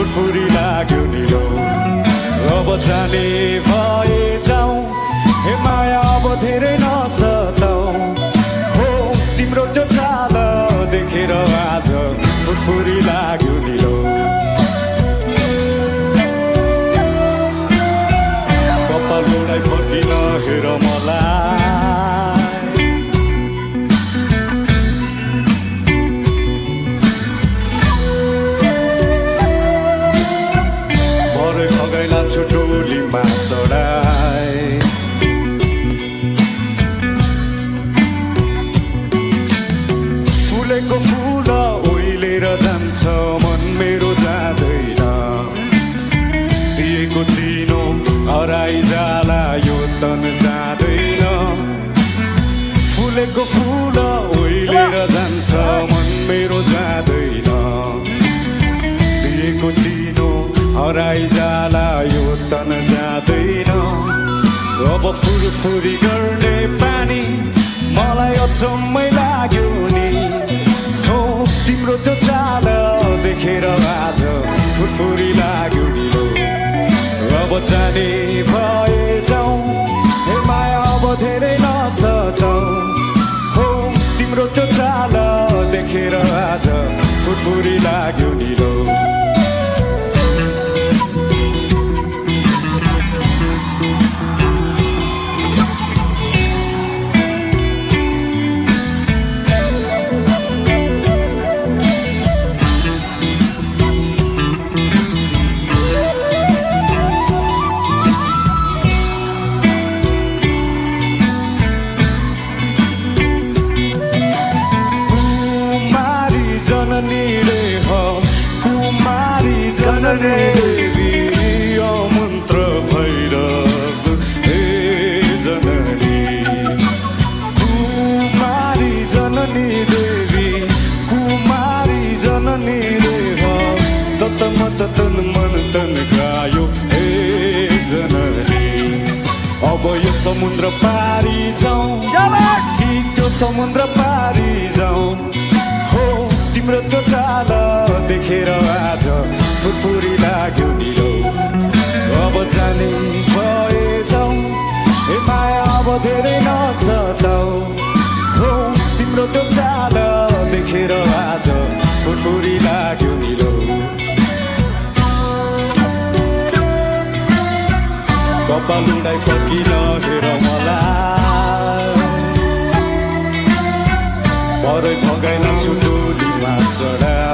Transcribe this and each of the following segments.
फुरफुरी लाग्यो निलो अब जाने भएछौ हे माया अब धेरै नसताउ हो तिम्रो त्यो चाल देखेर आज फुरफुरी लाग्यो निलो कपालुलाई फर्किन हेर मलाई भरे खगैला छुटोलीमा चढाए फुलेको फुल ओइलेर जान्छ मन मेरो जाँदैन दिएको चिनो हराइ जाला यो तन जाँदैन फुलेको फुल ओइलेर जान्छ मन मेरो जाँदैन दिएको चिनो हराइ जाला यो तन जाँदैन अब फुरफुरी गर्ने पानी मलाई अचम्मै लाग्यो नि हो तिम्रो त्यो चाल देखेर आज फुरफुरी लाग्यो नि अब जाने भएछौ हे माया अब धेरै नसताउ हो तिम्रो त्यो चाल देखेर आज फुरफुरी लाग्यो नि कुमारी जननी देवी मन्त्र भैरव हे जननी कुमारी जननी देवी कुमारी जननी देव तत तन मन तन गायो हे जननी अब यो समुद्र पारी जाउँ कि त्यो समुद्र पारी जाउँ हो तिम्रो त्यो चाल देखेर आज फुरफुरी लाग्यो नि अब जाने भएछौ हे माया अब धेरै नसताउ हो तिम्रो त्यो चाल देखेर आज फुरफुरी लाग्यो नि कपालुलाई फर्किन हेर मलाई भरै भगाइला छुटोलीमा चढाए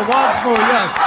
Once more, yes.